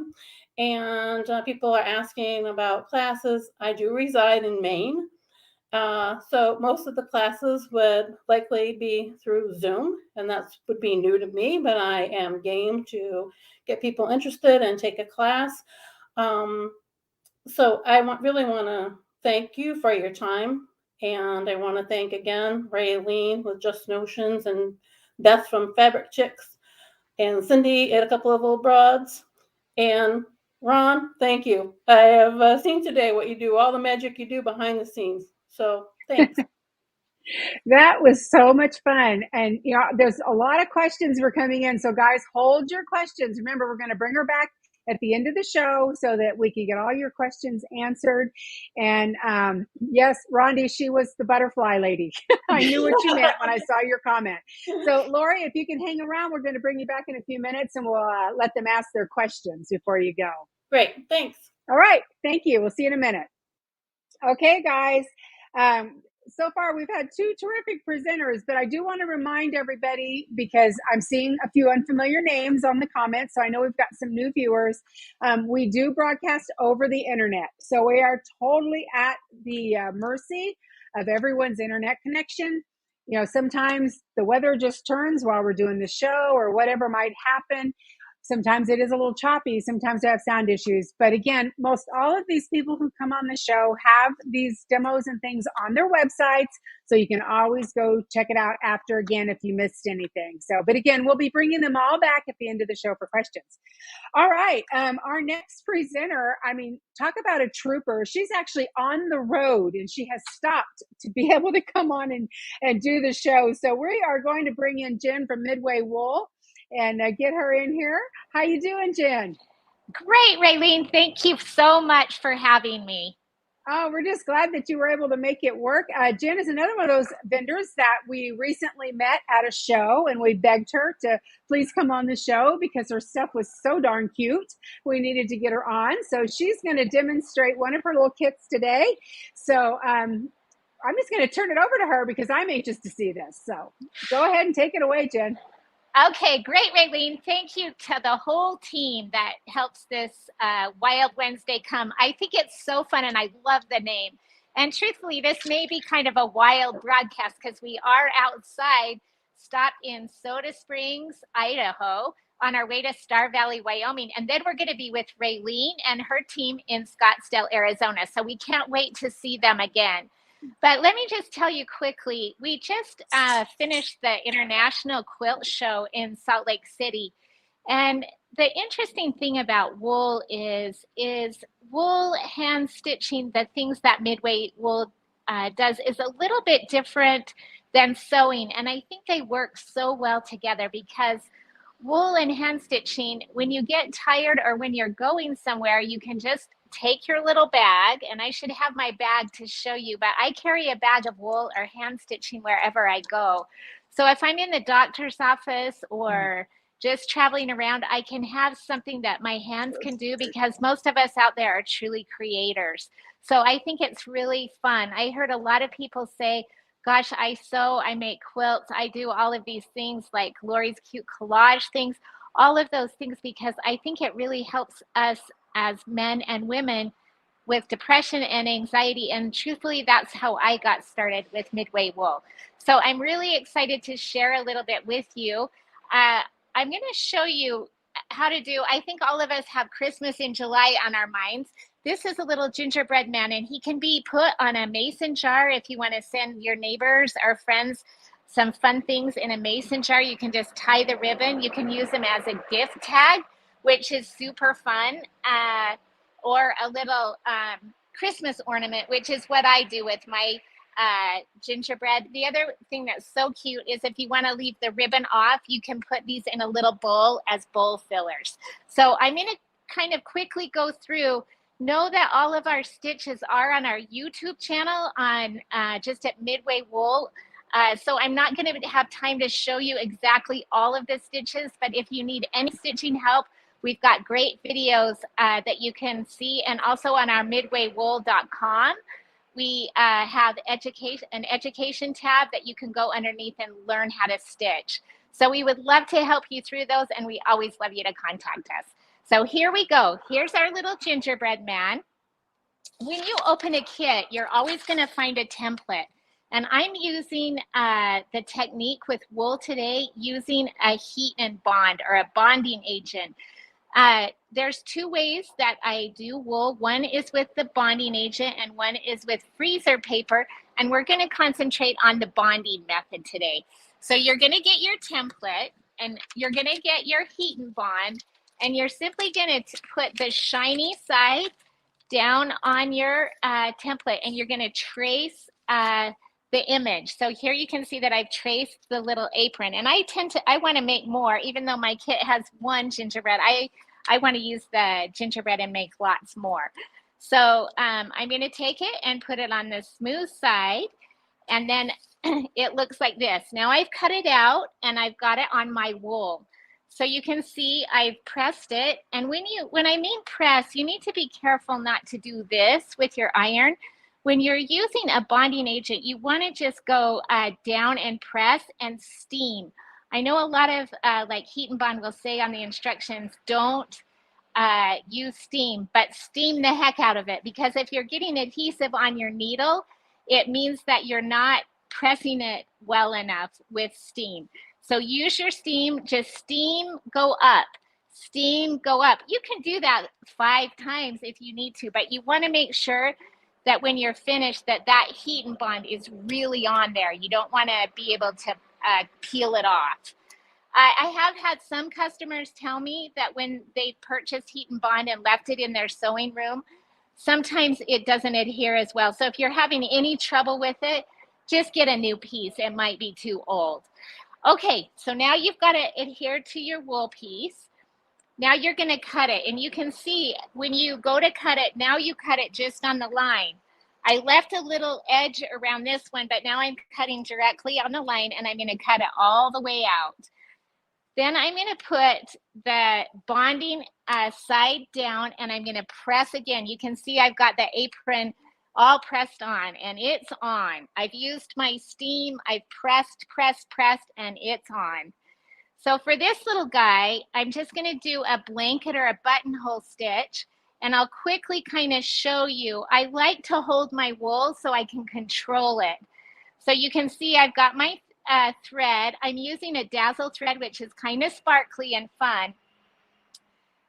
and people are asking about classes. I do reside in Maine, so most of the classes would likely be through Zoom, and that would be new to me, but I am game to get people interested and take a class. So I really want to thank you for your time. And I want to thank again Raylene with Just Notions, and Beth from Fabric Chicks, and Cindy at A Couple of Old Broads. And Ron, thank you. I have seen today what you do, all the magic you do behind the scenes. So thanks. That was so much fun. And, there's a lot of questions were coming in. So, guys, hold your questions. Remember, we're going to bring her back at the end of the show so that we can get all your questions answered. And yes, Rondi, she was the butterfly lady. I knew what you meant when I saw your comment. So, Lori, if you can hang around, we're going to bring you back in a few minutes, and we'll let them ask their questions before you go. Great. Thanks. All right. Thank you. We'll see you in a minute. Okay, guys. So far, we've had 2 terrific presenters, but I do want to remind everybody, because I'm seeing a few unfamiliar names on the comments, so I know we've got some new viewers. We do broadcast over the internet, so we are totally at the mercy of everyone's internet connection. Sometimes the weather just turns while we're doing the show or whatever might happen. Sometimes it is a little choppy. Sometimes I have sound issues. But again, most all of these people who come on the show have these demos and things on their websites. So you can always go check it out after again if you missed anything. So, but again, we'll be bringing them all back at the end of the show for questions. All right. Our next presenter, I mean, talk about a trooper. She's actually on the road and she has stopped to be able to come on and do the show. So we are going to bring in Jen from Midway Wool and get her in here. How you doing, Jen? Great, Raylene. Thank you so much for having me. Oh, we're just glad that you were able to make it work. Jen is another one of those vendors that we recently met at a show, and we begged her to please come on the show because her stuff was so darn cute. We needed to get her on. So she's going to demonstrate one of her little kits today. So I'm just going to turn it over to her because I'm anxious to see this. So go ahead and take it away, Jen. Okay, great, Raylene. Thank you to the whole team that helps this Wild Wednesday come. I think it's so fun, and I love the name. And truthfully, this may be kind of a wild broadcast because we are outside, stopped in Soda Springs, Idaho, on our way to Star Valley, Wyoming. And then we're going to be with Raylene and her team in Scottsdale, Arizona. So we can't wait to see them again. But let me just tell you quickly, we just finished the International Quilt Show in Salt Lake City. And the interesting thing about wool is wool hand stitching, the things that Midway Wool does is a little bit different than sewing. And I think they work so well together because wool and hand stitching, when you get tired or when you're going somewhere, you can just take your little bag, and I should have my bag to show you, but I carry a bag of wool or hand stitching wherever I go. So if I'm in the doctor's office or just traveling around, I can have something that my hands can do because most of us out there are truly creators. So I think it's really fun. I heard a lot of people say, gosh, I sew, I make quilts, I do all of these things like Lori's cute collage things, all of those things, because I think it really helps us as men and women with depression and anxiety. And truthfully, that's how I got started with Midway Wool. So I'm really excited to share a little bit with you. I'm going to show you how to do, I think all of us have Christmas in July on our minds. This is a little gingerbread man, and he can be put on a mason jar if you want to send your neighbors or friends some fun things in a mason jar. You can just tie the ribbon. You can use them as a gift tag, which is super fun, or a little Christmas ornament, which is what I do with my gingerbread. The other thing that's so cute is if you want to leave the ribbon off, you can put these in a little bowl as bowl fillers. So I'm going to kind of quickly go through. Know that all of our stitches are on our YouTube channel on just at Midway Wool. So I'm not going to have time to show you exactly all of the stitches, but if you need any stitching help, we've got great videos that you can see. And also on our midwaywool.com, we have an education tab that you can go underneath and learn how to stitch. So we would love to help you through those, and we always love you to contact us. So here we go. Here's our little gingerbread man. When you open a kit, you're always going to find a template. And I'm using the technique with wool today, using a heat and bond or a bonding agent. There's two ways that I do wool. One is with the bonding agent and one is with freezer paper. And we're going to concentrate on the bonding method today. So you're going to get your template and you're going to get your heat and bond. And you're simply going to put the shiny side down on your template, and you're going to trace the image. So here you can see that I've traced the little apron, and I want to make more, even though my kit has one gingerbread. I want to use the gingerbread and make lots more. So I'm going to take it and put it on the smooth side, and then it looks like this. Now I've cut it out and I've got it on my wool. So you can see I've pressed it. And when I mean press, you need to be careful not to do this with your iron. When you're using a bonding agent, you want to just go down and press and steam. I know a lot of like heat and bond will say on the instructions, don't use steam, but steam the heck out of it. Because if you're getting adhesive on your needle, it means that you're not pressing it well enough with steam. So use your steam, just steam, go up. steam go up. You can do that 5 times if you need to, but you want to make sure that when you're finished that heat and bond is really on there. You don't want to be able to peel it off. I have had some customers tell me that when they purchased heat and bond and left it in their sewing room, sometimes it doesn't adhere as well. So if you're having any trouble with it, just get a new piece. It might be too old. Okay, so now you've got to adhere to your wool piece. Now you're going to cut it, and you can see when you go to cut it, now you cut it just on the line. I left a little edge around this one, but now I'm cutting directly on the line, and I'm going to cut it all the way out. Then I'm going to put the bonding side down, and I'm going to press again. You can see I've got the apron all pressed on, and it's on. I've used my steam. I've pressed, and it's on. So for this little guy, I'm just going to do a blanket or a buttonhole stitch, and I'll quickly kind of show you. I like to hold my wool so I can control it. So you can see I've got my thread. I'm using a dazzle thread, which is kind of sparkly and fun,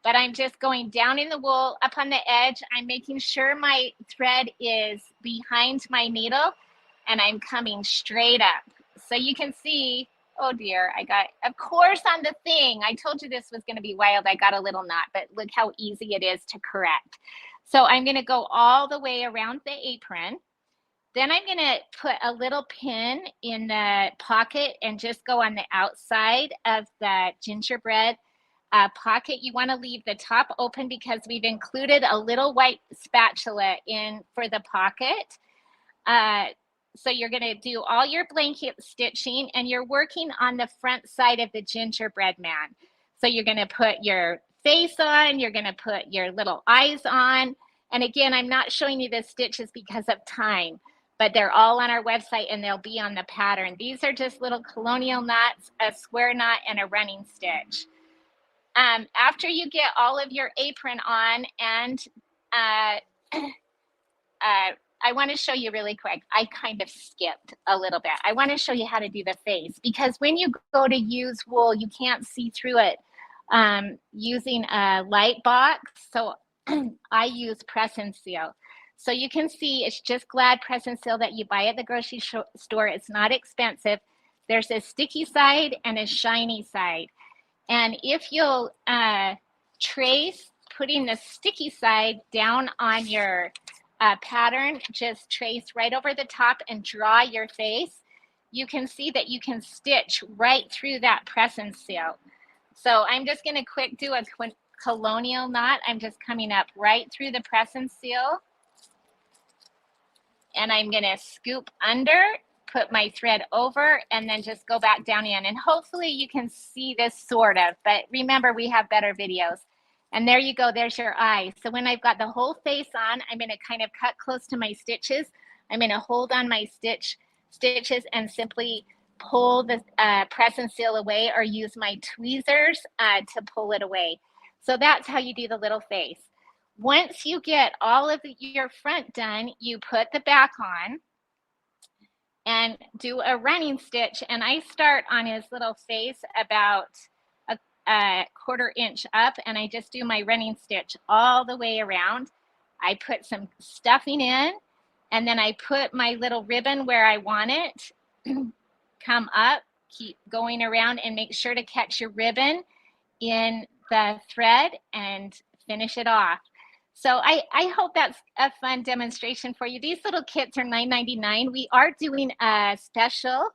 but I'm just going down in the wool up on the edge. I'm making sure my thread is behind my needle, and I'm coming straight up. So you can see, oh dear, I got, of course on the thing, I told you this was going to be wild. I got a little knot, but look how easy it is to correct. So I'm going to go all the way around the apron. Then I'm going to put a little pin in the pocket and just go on the outside of the gingerbread pocket. You want to leave the top open because we've included a little white spatula in for the pocket. So you're going to do all your blanket stitching, and you're working on the front side of the gingerbread man. So you're going to put your face on, you're going to put your little eyes on. And again, I'm not showing you the stitches because of time, but they're all on our website and they'll be on the pattern. These are just little colonial knots, a square knot, and a running stitch. After you get all of your apron on, and I want to show you really quick. I kind of skipped a little bit. I want to show you how to do the face, because when you go to use wool, you can't see through it using a light box. So I use press and seal. So you can see it's just Glad press and seal that you buy at the grocery store. It's not expensive. There's a sticky side and a shiny side. And if you'll trace putting the sticky side down on your pattern, just trace right over the top and draw your face, you can see that you can stitch right through that press and seal. So I'm just going to quick do a colonial knot. I'm just coming up right through the press and seal, and I'm going to scoop under, put my thread over, and then just go back down in. And hopefully you can see this sort of, but remember, we have better videos. And there you go, there's your eye. So when I've got the whole face on, I'm going to kind of cut close to my stitches. I'm going to hold on my stitches and simply pull the press and seal away, or use my tweezers to pull it away. So that's how you do the little face. Once you get all of your front done, you put the back on and do a running stitch. And I start on his little face about a quarter inch up, and I just do my running stitch all the way around. I put some stuffing in, and then I put my little ribbon where I want it. Come up, keep going around, and make sure to catch your ribbon in the thread and finish it off. So I hope that's a fun demonstration for you. These little kits are $9.99. We are doing a special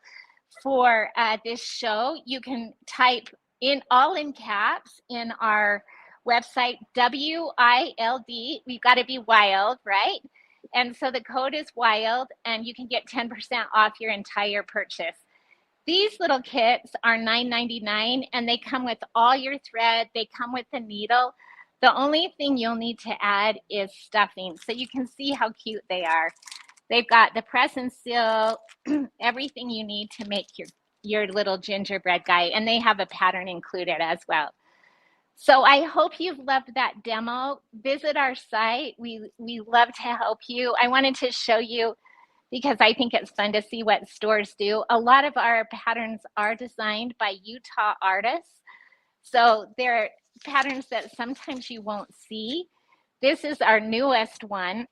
for this show. You can type in all in caps in our website, WILD. We've got to be wild, right? And so the code is WILD, and you can get 10% off your entire purchase. These little kits are $9.99, and they come with all your thread. They come with the needle. The only thing you'll need to add is stuffing. So you can see how cute they are. They've got the press and seal, everything you need to make your little gingerbread guy, and they have a pattern included as well. So I hope you've loved that demo. Visit our site. We love to help you. I wanted to show you because I think it's fun to see what stores do. A lot of our patterns are designed by Utah artists. So they're patterns that sometimes you won't see. This is our newest one.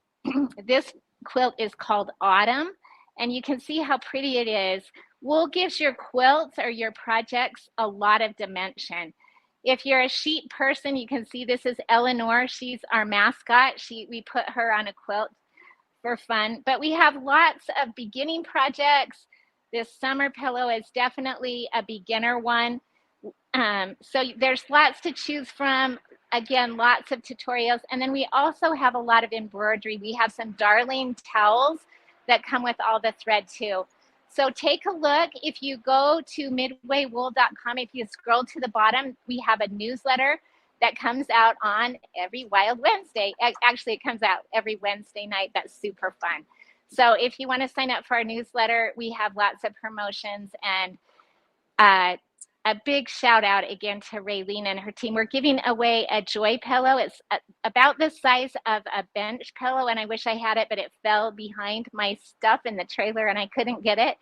This quilt is called Autumn, and you can see how pretty it is. Wool gives your quilts or your projects a lot of dimension. If you're a sheep person, you can see this is Eleanor. She's our mascot. We put her on a quilt for fun, but we have lots of beginning projects. This summer pillow is definitely a beginner one. So there's lots to choose from. Again, lots of tutorials. And then we also have a lot of embroidery. We have some darling towels that come with all the thread too. So take a look. If you go to midwaywool.com, if you scroll to the bottom, we have a newsletter that comes out on every Wild Wednesday. Actually, it comes out every Wednesday night. That's super fun. So if you want to sign up for our newsletter, we have lots of promotions, and a big shout out again to Raylene and her team. We're giving away a joy pillow. It's about the size of a bench pillow, and I wish I had it, but it fell behind my stuff in the trailer and I couldn't get it.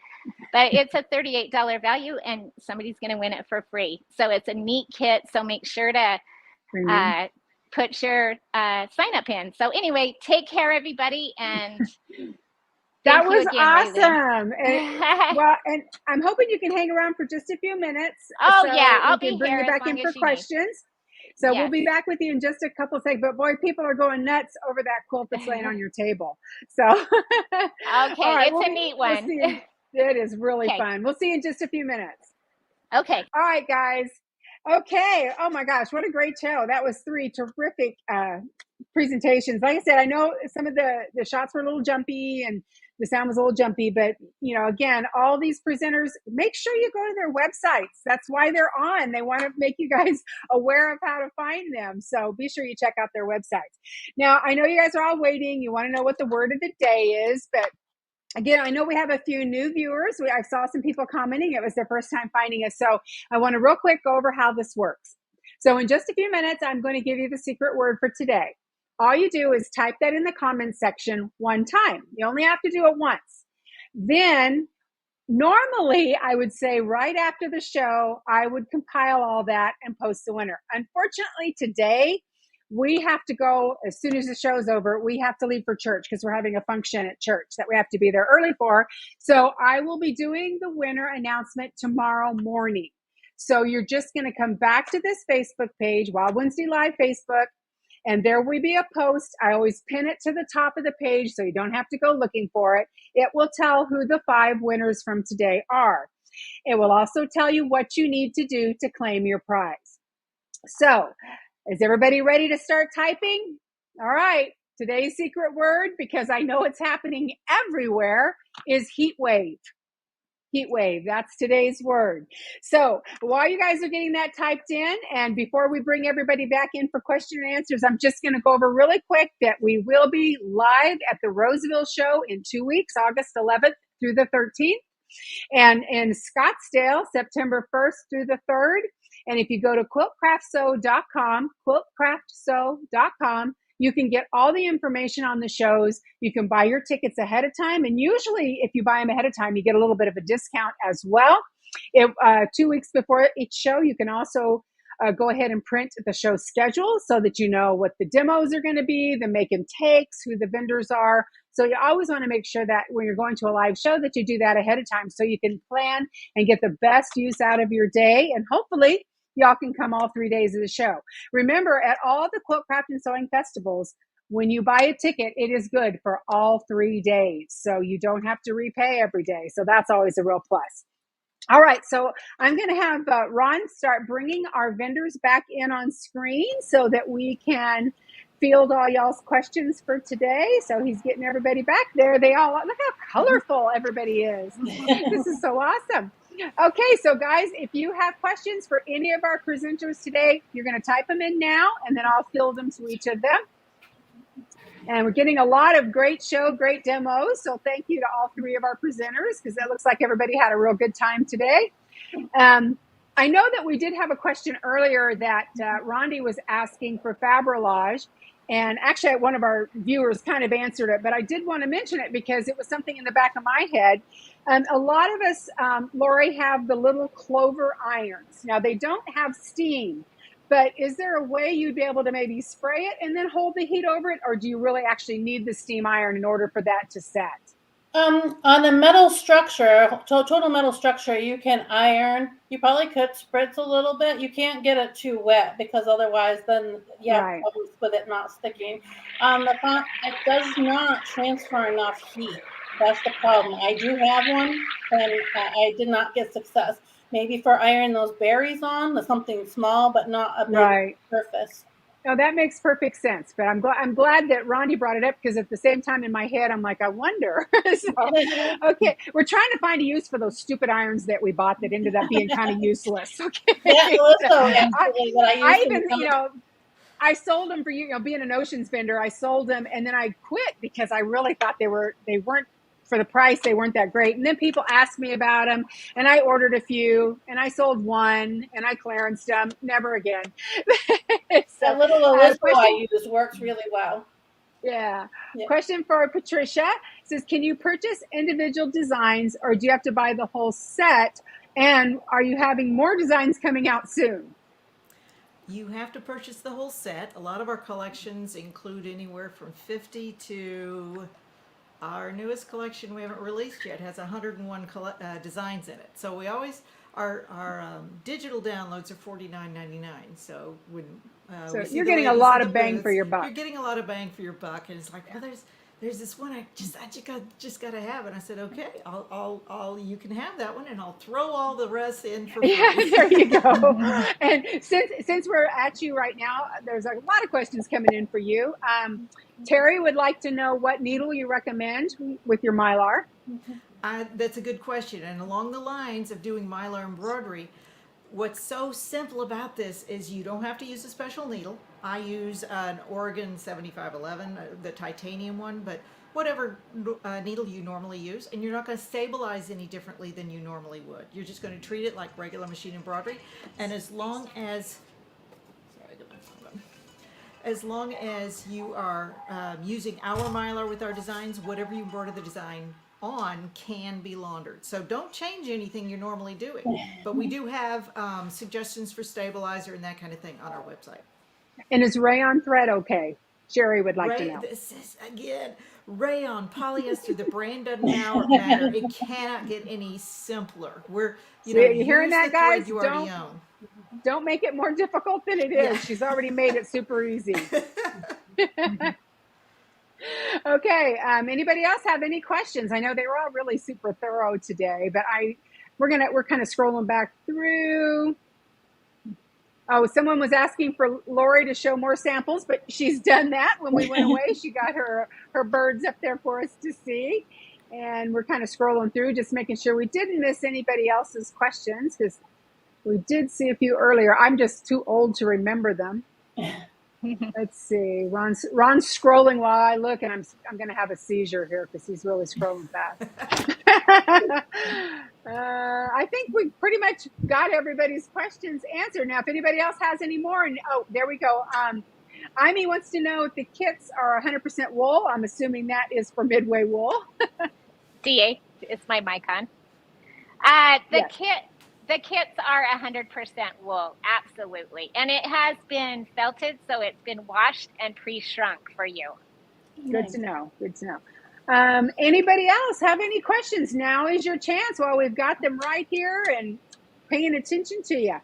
But it's a $38 value, and somebody's going to win it for free. So it's a neat kit. So make sure to put your sign up in. So anyway, take care, everybody, and that was awesome. And I'm hoping you can hang around for just a few minutes. Oh, so yeah, I'll be bring here you back in for questions. So we'll be back with you in just a couple of seconds. But boy, people are going nuts over that quilt that's laying on your table. So okay, right, it's a neat one. It is really fun. We'll see you in just a few minutes. Okay. All right, guys. Okay. Oh my gosh, what a great show. That was 3 terrific presentations. Like I said, I know some of the shots were a little jumpy and the sound was a little jumpy, but again, all these presenters, make sure you go to their websites. That's why they're on. They want to make you guys aware of how to find them. So be sure you check out their websites. Now, I know you guys are all waiting. You want to know what the word of the day is, but again, I know we have a few new viewers. I saw some people commenting. It was their first time finding us. So I want to real quick go over how this works. So in just a few minutes, I'm going to give you the secret word for today. All you do is type that in the comments section one time. You only have to do it once. Then normally I would say right after the show, I would compile all that and post the winner. Unfortunately, today, we have to go as soon as the show's over. We have to leave for church because we're having a function at church that we have to be there early for. So I will be doing the winner announcement tomorrow morning. So you're just going to come back to this Facebook page, Wild Wednesday Live Facebook, and there will be a post. I always pin it to the top of the page so you don't have to go looking for it. It will tell who the 5 winners from today are. It will also tell you what you need to do to claim your prize. So, is everybody ready to start typing? All right. Today's secret word, because I know it's happening everywhere, is heat wave. Heat wave. That's today's word. So while you guys are getting that typed in, and before we bring everybody back in for question and answers, I'm just going to go over really quick that we will be live at the Roseville show in 2 weeks, August 11th through the 13th. And in Scottsdale, September 1st through the 3rd. And if you go to quiltcraftsew.com, you can get all the information on the shows. You can buy your tickets ahead of time. And usually if you buy them ahead of time, you get a little bit of a discount as well. 2 weeks before each show, you can also go ahead and print the show schedule so that you know what the demos are going to be, the make and takes, who the vendors are. So you always want to make sure that when you're going to a live show that you do that ahead of time so you can plan and get the best use out of your day. And hopefully y'all can come all 3 days of the show. Remember, at all the Quilt Craft and Sewing festivals, when you buy a ticket, it is good for all 3 days. So you don't have to repay every day. So that's always a real plus. All right, so I'm going to have Ron start bringing our vendors back in on screen so that we can field all y'all's questions for today. So he's getting everybody back there. They all, look how colorful everybody is. This is so awesome. Okay, so guys, if you have questions for any of our presenters today, you're going to type them in now, and then I'll field them to each of them. And we're getting a lot of great demos. So thank you to all 3 of our presenters, because it looks like everybody had a real good time today. I know that we did have a question earlier that Rondi was asking for Fabrollage. And actually, one of our viewers kind of answered it, but I did want to mention it because it was something in the back of my head. A lot of us, Lori, have the little clover irons. Now, they don't have steam, but is there a way you'd be able to maybe spray it and then hold the heat over it? Or do you really actually need the steam iron in order for that to set? On the metal structure, total metal structure, you can iron. You probably could spritz a little bit. You can't get it too wet because otherwise then you have Right. problems with it not sticking. The font, it does not transfer enough heat. That's the problem. I do have one, and I did not get success. Maybe for ironing those berries on, something small, but not a big Right. surface. No, that makes perfect sense. But I'm glad that Rondi brought it up, because at the same time in my head, I'm like, I wonder. So, okay, we're trying to find a use for those stupid irons that we bought that ended up being kind of useless. Okay, That also actually what I I used even, in I sold them for being an Oceans vendor. I sold them and then I quit because I really thought they weren't for the price. They weren't that great. And then people asked me about them, and I ordered a few, and I sold one, and I clearanced them. Never again. So, that little Elizabeth question, I use works really well. yeah. Yeah. Question for Patricia. It says, can you purchase individual designs, or do you have to buy the whole set? And are you having more designs coming out soon? You have to purchase the whole set. A lot of our collections include anywhere from 50 to our newest collection we haven't released yet has 101 designs in it. So we always our digital downloads are $49.99. So when So we see you're the getting a ladies lot in of the bang for booths, your buck. you're getting a lot of bang for your buck, and it's like, well, there's this one I just got to have, and I said, okay, I'll you can have that one, and I'll throw all the rest in for free. Yeah, there you go. And since we're at you right now, there's a lot of questions coming in for you. Terry would like to know what needle you recommend with your Mylar. That's a good question, and along the lines of doing Mylar embroidery, what's so simple about this is you don't have to use a special needle. I use an Oregon 7511, the titanium one, but whatever needle you normally use, and you're not going to stabilize any differently than you normally would. You're just going to treat it like regular machine embroidery, and as long as you are using our Mylar with our designs, whatever you embroider the design on can be laundered. So don't change anything you're normally doing. But we do have suggestions for stabilizer and that kind of thing on our website. And is rayon thread okay? Sherry would like to know. This is, again, rayon, polyester, the brand doesn't matter. It cannot get any simpler. You hearing that, guys? You already own. Don't make it more difficult than it is. Yeah. She's already made it super easy. Okay. Anybody else have any questions? I know they were all really super thorough today, but we're kind of scrolling back through. Oh, someone was asking for Lori to show more samples, but she's done that when we went away. She got her birds up there for us to see. And we're kind of scrolling through, just making sure we didn't miss anybody else's questions, because we did see a few earlier. I'm just too old to remember them. Let's see. Ron's scrolling while I look, and I'm going to have a seizure here because he's really scrolling fast. I think we pretty much got everybody's questions answered. Now, if anybody else has any more, there we go. Amy wants to know if the kits are 100% wool. I'm assuming that is for Midway wool. DA, it's my Micon. The kits are 100% wool, absolutely. And it has been felted, so it's been washed and pre-shrunk for you. Good to know. Good to know. Anybody else have any questions? Now is your chance while we've got them right here and paying attention to you.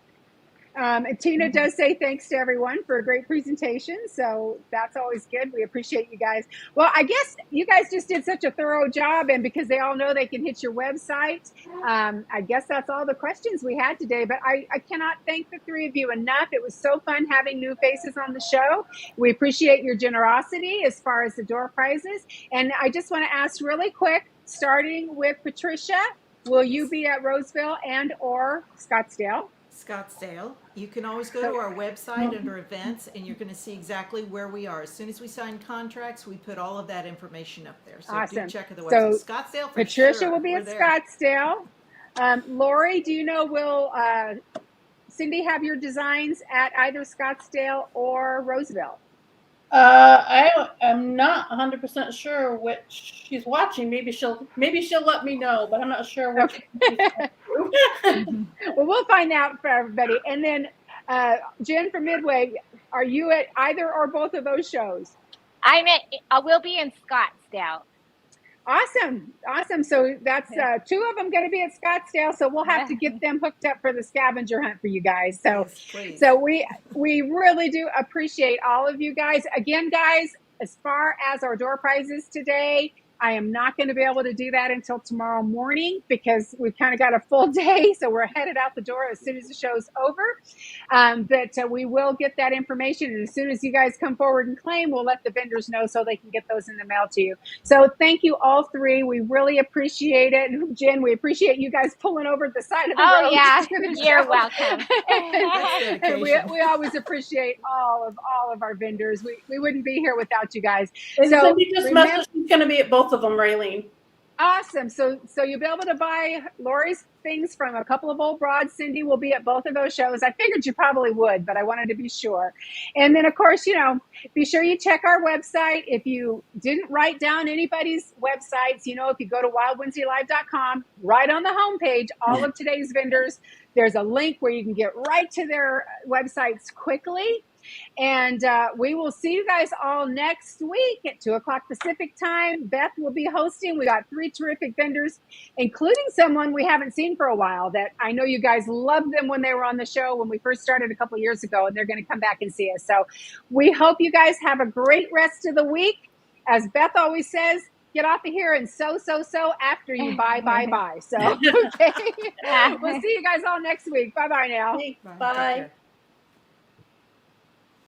And Tina does say thanks to everyone for a great presentation. So that's always good. We appreciate you guys. Well, I guess you guys just did such a thorough job, and because they all know they can hit your website, I guess that's all the questions we had today. But I cannot thank the three of you enough. It was so fun having new faces on the show. We appreciate your generosity as far as the door prizes. And I just want to ask really quick, starting with Patricia, will you be at Roseville and or Scottsdale? Scottsdale. You can always go to our website under events, and you're going to see exactly where we are. As soon as we sign contracts, we put all of that information up there. So awesome. Do check the website. So Scottsdale, for Patricia sure. will be at Scottsdale. Lori, do you know, will Cindy have your designs at either Scottsdale or Roseville? I am not 100% sure which she's watching. Maybe she'll let me know, but I'm not sure which. Okay. Well, we'll find out for everybody. And then Jen from Midway, are you at either or both of those shows? We'll be in Scottsdale. Awesome. So that's two of them going to be at Scottsdale. So we'll have to get them hooked up for the scavenger hunt for you guys. So, yes, so we really do appreciate all of you guys. Again, guys, as far as our door prizes today, I am not going to be able to do that until tomorrow morning because we've kind of got a full day. So we're headed out the door as soon as the show's over. But we will get that information. And as soon as you guys come forward and claim, we'll let the vendors know so they can get those in the mail to you. So thank you all three. We really appreciate it. And Jen, we appreciate you guys pulling over the side of the road. Oh, yeah. You're welcome. And we always appreciate all of our vendors. We wouldn't be here without you guys. And so Cindy just messaged she's going to be at both of them, Raylene. Awesome. So you'll be able to buy Lori's things from a couple of old broads. Cindy will be at both of those shows. I figured you probably would, but I wanted to be sure. And then, of course, be sure you check our website. If you didn't write down anybody's websites, if you go to wildwednesdaylive.com, right on the homepage, all of today's vendors, there's a link where you can get right to their websites quickly. And we will see you guys all next week at 2:00 Pacific time. Beth will be hosting. We got 3 terrific vendors, including someone we haven't seen for a while that I know you guys loved them when they were on the show when we first started a couple of years ago, and they're going to come back and see us. So we hope you guys have a great rest of the week. As Beth always says, get off of here and so after you buy. So, okay. We'll see you guys all next week. Bye-bye now. Bye.